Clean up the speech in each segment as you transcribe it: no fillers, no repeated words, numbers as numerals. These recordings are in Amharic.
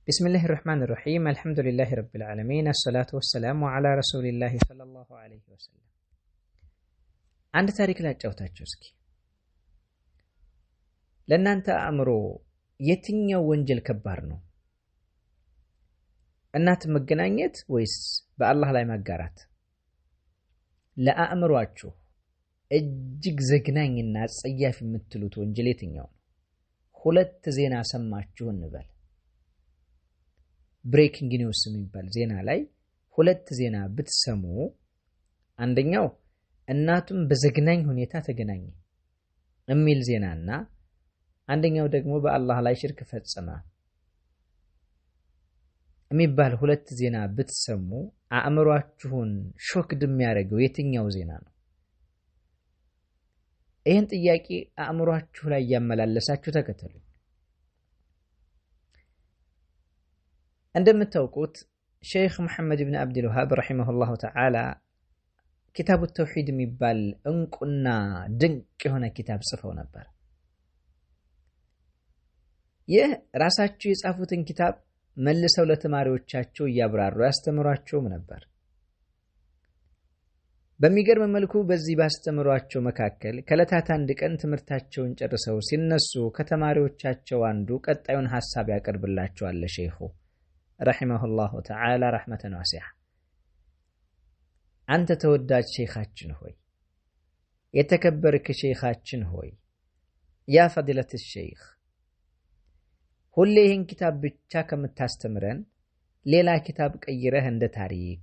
بسم الله الرحمن الرحيم الحمد لله رب العالمين الصلاة والسلام على رسول الله صلى الله عليه وسلم عند تاريخ لا ጫውታችሁ እስኪ ለእናንተ አእምሮ የትኛው ወንጀል ከባድ ነው እናት መገናኘት ወይስ በአላህ ላይ ማጋራት ለአእምሮአችሁ እጅግ ዘግናኝና አጸያፊ የምትሉት ወንጀል የትኛው ነው ሁለት ዜና ሰማችሁ እንበል ብሬኪንግ ኒውስ የሚባል ዜና ላይ ሁለት ዜና ብትሰሙ አንደኛው እናቱም በዘግናኝ ሁኔታ ተገናኘ የሚል ዜናና አንደኛው ደግሞ በአላህ ላይ ሽርክ ፈጸመ የሚባል ሁለት ዜና ብትሰሙ አእምሮአችሁን ሾክድ የሚያደርገው የትኛው ዜና ነው ይህን ጥያቄ አእምሮአችሁ ላይ ያመላለሳችሁ ተከተሉ እንደምታውቁት ሼክ መሐመድ ኢብኑ አብዱል ወሃብ ረሂመሁላሁ ተዓላ ኪታቡ ተውሂድ የሚባል እንቁና ድንቅ የሆነ ኪታብ ጽፈው ነበር ይህ ራሳቸው የጻፉትን ኪታብ መልሰው ለተማሪዎቻቸው ያብራሩ ያስተምሯቸውም ነበር በሚገርም መልኩ በዚህ ባስተምሯቸው መካከል ከለታት አንድ ቀን ትምህርታቸውን ጨርሰው ሲነሱ ከተማሪዎቻቸው አንዱ ቀጣዩን ሐሳብ ያቀርብላቸዋል ሼኹ ረሂመሁላሁ ተዓላ ረህመተን ዋሲዓ አንተ ተወዳጅ ሼኻችን ሆይ የተከበርክ ሼኻችን ሆይ ያ ፈዲለት ሼኽ ሁሌ ይህን ኪታብ ብቻ ከምታስተምረን ሌላ ኪታብ ቀይረህ እንደ ታሪክ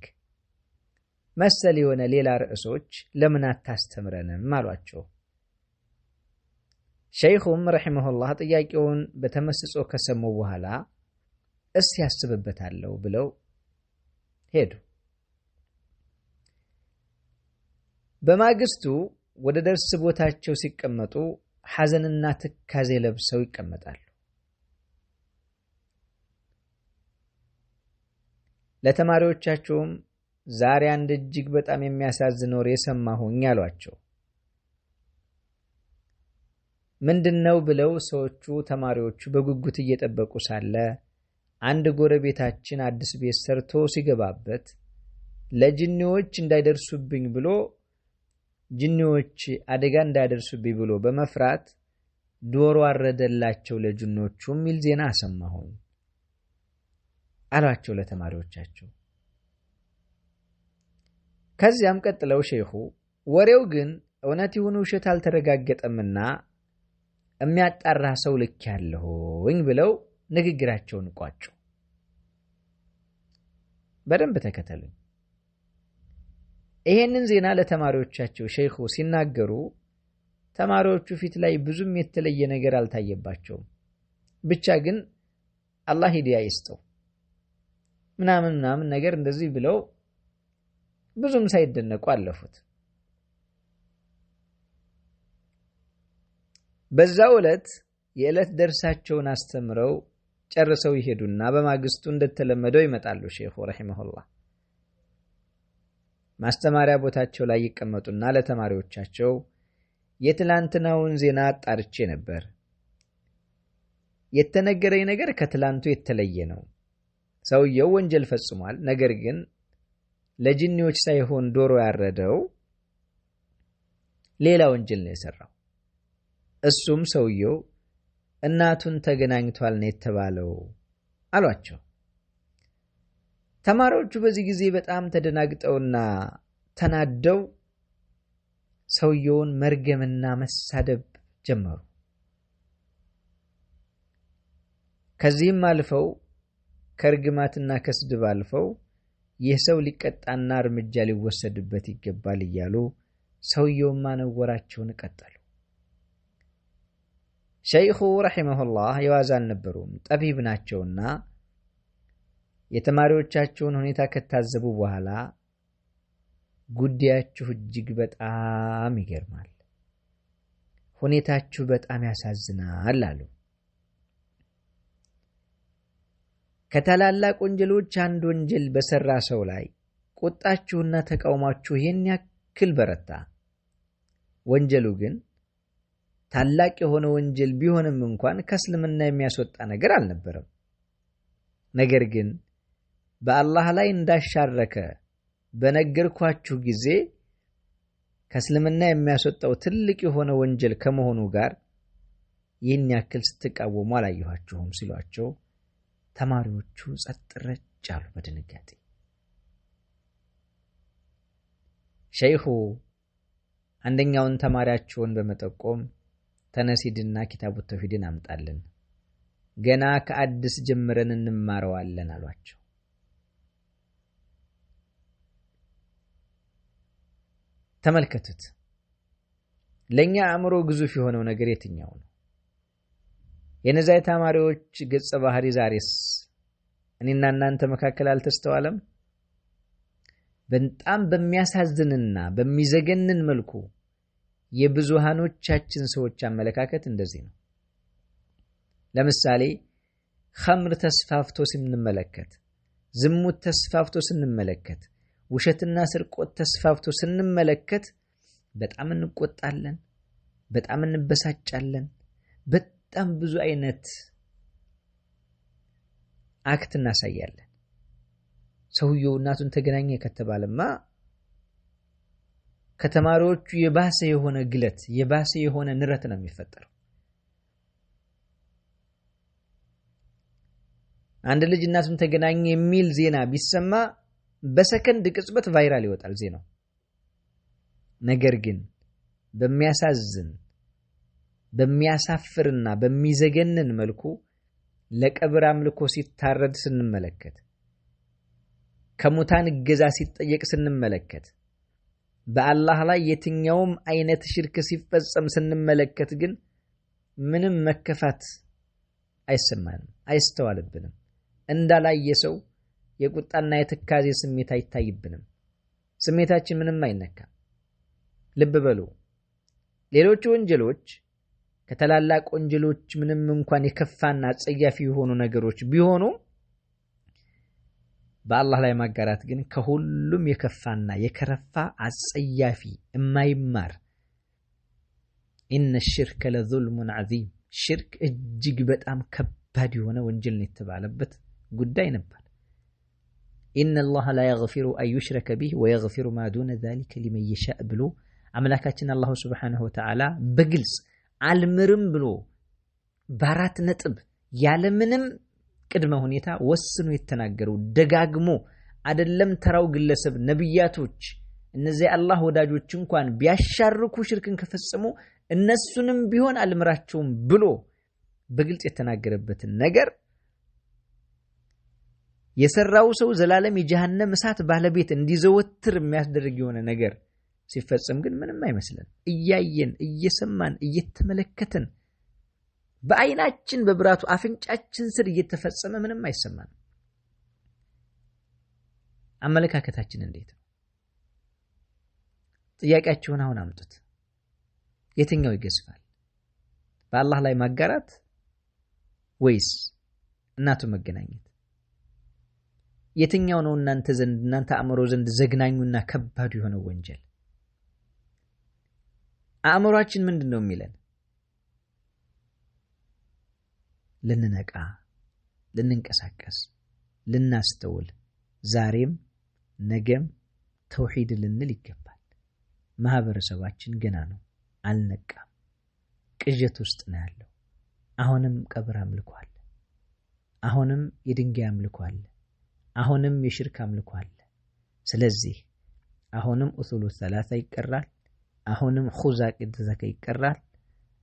መሰል የሆነ ሌላ ርዕሶች ለምን አታስተምረንም አሏቸው ሼኹም ረሂመሁላህ ጥያቄውን በተመስጾ ከሰሙ በኋላ እስቲ ያስብበታለሁ ብለው ሄዱ በማግስቱ ወደ ደርስ ቦታቸው ሲቀመጡ ሐዘንና ትካዜ ለብሰው ይቀመጣሉ ለተማሪዎቻቸውም ዛሬ አንድ እጅግ በጣም የሚያሳዝን ወሬ ሰማሁኝ አሏቸው ምንድነው ብለው ሰዎቹ ተማሪዎቹ በጉጉት እየጠበቁ ሳለ አንድ ጎረቤታችን አዲስ ቤት ሰርቶ ሲገባበት ለጅኒዎች እንዳይደርሱብኝ ብሎ ጅኒዎች አደጋ እንዳይደርሱብኝ ብሎ በመፍራት ዶሮ አረደላቸው ለጅኖቹ የሚል ዜና አሰማሁኝ አሏቸው ለተማሪዎቻቸው ከዚያም ቀጥለው ሼኹ ወሬው ግን እውነት ይሁን ውሸት አልተረጋገጠምና የሚያጣራ ሰው ልክ ያለሁኝ ብለው ንግግራቸውን ቋጩ በደንብ ተከተሉኝ ይሄንን ዜና ለተማሪዎቻቸው ሼኹ ሲናገሩ ተማሪዎቹ ፊት ላይ ብዙም የተለየ ነገር አልታየባቸውም ብቻ ግን አላህ ሂዳያ ይስጠው ምናምን ነገር እንደዚህ ብለው ብዙም ሳይደነቁ አለፉት በዛው ዕለት የዕለት ደርሳቸውን አስተምረው ጨርሰው ይሄዱና በማግስቱ እንደተለመደው ይመጣሉ ሼኹ ረሂመሁላህ ማስተማሪያ ቦታቸው ላይ ይቀመጡና ለተማሪዎቻቸው የትላንትናውን ዜና አጣርቼ ነበር የተነገረኝ ነገር ከትላንቱ የተለየ ነው ሰውየው ወንጀል ፈጽሟል ነገር ግን ለጅኒዎች ሳይሆን ዶሮ ያረደው ሌላ ወንጀል ነው የሰራው እሱም ሰውየው እናቱን ተገናኝቷል ነው የተባለው አሏቸው ተማሪዎቹ በዚህ ጊዜ በጣም ተደናግጠውና ተናደው ሰውየውን መርገምና መሳደብ ጀመሩ ከዚህም አልፈው ከርግማትና ከስድብ አልፈው ይህ ሰው ሊቀጣና እርምጃ ሊወሰድበት ይገባል እያሉ ሰውየውን ማነወራቸውን ቀጠሉ ሼኹ ረሂመሁላህ የዋዛን ነበሩም ጠቢብ ናቸውና የተማሪዎቻቸውን ሁኔታ ከታዘቡ በኋላ ጉዳያችሁ እጅግ በጣም ይገርማል ሁኔታችሁ በጣም ያሳዝናል አሉ ከታላላቅ ወንጀሎች አንድ ወንጀል በሰራ ሰው ላይ ቁጣችሁና ተቃውማችሁ ይህን ያክል በረታ ወንጀሉ ግን ታላቅ የሆነ ወንጀል ቢሆንም እንኳን ከእስልምና የሚያስወጣ ነገር አልነበረም ነገር ግን በአላህ ላይ እንዳሻረከ በነገርኳችሁ ጊዜ ከእስልምና የሚያስወጣው ትልቅ የሆነ ወንጀል ከመሆኑ ጋር ይህን ያክል ስትቃወሙ አላየኋችሁም ሲሏቸው ተማሪዎቹ ጸጥ ረጭ አሉ በድንጋጤ። ሸይኹ አንደኛውን ተማሪያቸውን በመጠቆም ተነሲድና ኪታቡ ተውሂድን አምጣልን፣ ገና ከአዲስ ጀምረን እንማረዋለን አሏቸው። ተመልከቱት። ለኛ አእምሮ ግዙፍ የሆነው ነገር የትኛው ነው? የነዚያ ተማሪዎች ገጸ ባህሪ ዛሬስ እኔና እናንተ መካከል አልተስተዋለም? በጣም በሚያሳዝንና በሚዘገንን መልኩ የብዙሃኖቻችን ሰዎች አመለካከት እንደዚህ ነው። ለምሳሌ ኸምር ተስፋፍቶ ስንመለከት፣ ዝሙት ተስፋፍቶ ስንመለከት፣ ውሸትና ስርቆት ተስፋፍቶ ስንመለከት በጣም እንቆጣለን፣ በጣም እንበሳጫለን። በጣም ብዙ አይነት አክት እናሳያለን። ሰውየው እናቱን ተገናኘ ከተባለማ ከተማሪዎቹ የባሰ የሆነ ግለት፣ የባሰ የሆነ ንረት ነው የሚፈጠረው። አንድ ልጅ እናቱን ተገናኘ የሚል ዜና ቢሰማ በሰከንድ ቅጽበት ቫይራል ይወጣል ዜናው። ነገር ግን በሚያሳዝን በሚያሳፍርና በሚዘገንን መልኩ ለቀብር አምልኮ ሲታረድ ስንመለከት፣ ከሙታን እገዛ ሲጠየቅ ስንመለከት፣ በአላህ ላይ የትኛውም አይነት ሽርክ ሲፈጸም ስንመለከት ግን ምንም መከፋት አይሰማንም፣ አይስተዋልብንም። እንዳላየ ሰው የቁጣና የትካዜ ስሜት አይታይብንም። ስሜታችን ምንም አይነካም። ልብ በሉ፣ ሌሎች ወንጀሎች ከተላላቅ ወንጀሎች ምንም እንኳን የከፋና አጸያፊ የሆኑ ነገሮች ቢሆኑ በአላህ ላይ ማጋራት ግን ከሁሉም የከፋና የከረፋ አጸያፊ የማይማር ኢነ ሽርከ ለዙልሙን ዐዚም፣ ሽርክ እጅግ በጣም ከባድ የሆነ ወንጀል ነው የተባለበት ጉዳይ ነበር። ኢነላህ ላ የግፊሩ አን ዩሽረከ ቢህ ወየግፊሩ ማ ዱነ ዛሊከ ሊመን የሻእ ብሎ አምላካችን አላሁ ሱብሓነሁ ወተዓላ በግልጽ አልምርም ብሎ በአራት ነጥብ ያለምንም ቅድመ ሁኔታ ወስኖ የተናገረው ደጋግሞ አይደለም ተራው ግለሰብ ነብያቶች እነዚህ አላህ ወዳጆች እንኳን ቢያሻርኩ ሽርክን ከፈጸሙ እነሱንም ቢሆን አልምራቸውም ብሎ በግልጽ የተናገረበትን ነገር የሰራው ሰው ዘላለም የጀሃነም እሳት ባለቤት እንዲዘወትር የሚያስደርግ የሆነ ነገር ሲፈጸም ግን ምንም አይመስለን። እያየን እየሰማን እየተመለከተን በአይናችን በብራቱ አፍንጫችን ስር እየተፈጸመ ምንም አይሰማን። አመለካከታችን እንዴት ነው? ጥያቄያችሁን አሁን አምጡት። የትኛው ይገዝፋል? በአላህ ላይ ማጋራት ወይስ እናቱ መገናኘት? የትኛው ነው እናንተ አእምሮ ዘንድ ዘግናኙና ከባዱ የሆነ ወንጀል? አእምሮአችን ምንድነው የሚለን? ልንነቃ፣ ልንንቀሳቀስ፣ ልናስተውል፣ ዛሬም ነገም ተውሂድ ልንል ይገባል። ማህበረሰባችን ገና ነው፣ አልነቃም፣ ቅዠት ውስጥ ነው ያለው። አሁንም ቀብር አምልኮ አለ፣ አሁንም የድንጋይ አምልኮ አለ፣ አሁንም የሽርክ አምልኮ አለ። ስለዚህ አሁንም ኡሱሉ ሰላሳ ይቀራል፣ አሁንም ኹዛቂድ ዘካ ይቀራል፣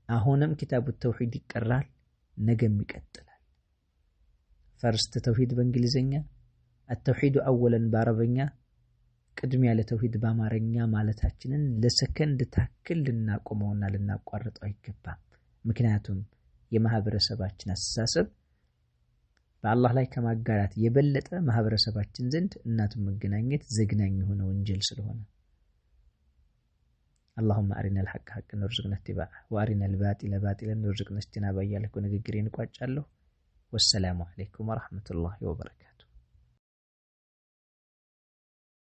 አሁንም ኪታቡ ተውሂድ ይቀራል፣ ነገም ይቀጥላል። ፈርስት ተውሂድ በእንግሊዘኛ፣ አተውሂዱ አወለን በአረበኛ፣ ቅድሚያ ለተውሂድ በአማርኛ ማለታችንን ለሰከንድ ታክል ልናቆመውና ልናቋርጠው አይገባም። ምክንያቱም የማህበረሰባችን አስተሳሰብ በአላህ ላይ ከማጋራት የበለጠ ማህበረሰባችን ዘንድ እናቱን መገናኘት ዘግናኝ የሆነ ወንጀል ስለሆነ اللهم أرنا الحق حقا وارزقنا اتباعه وأرنا الباطل باطلا وارزقنا اجتنابه እያልኩ ንግግሬን እቋጫለሁ። ወሰላሙ አለይኩም ወራህመቱላሂ ወበረካቱ።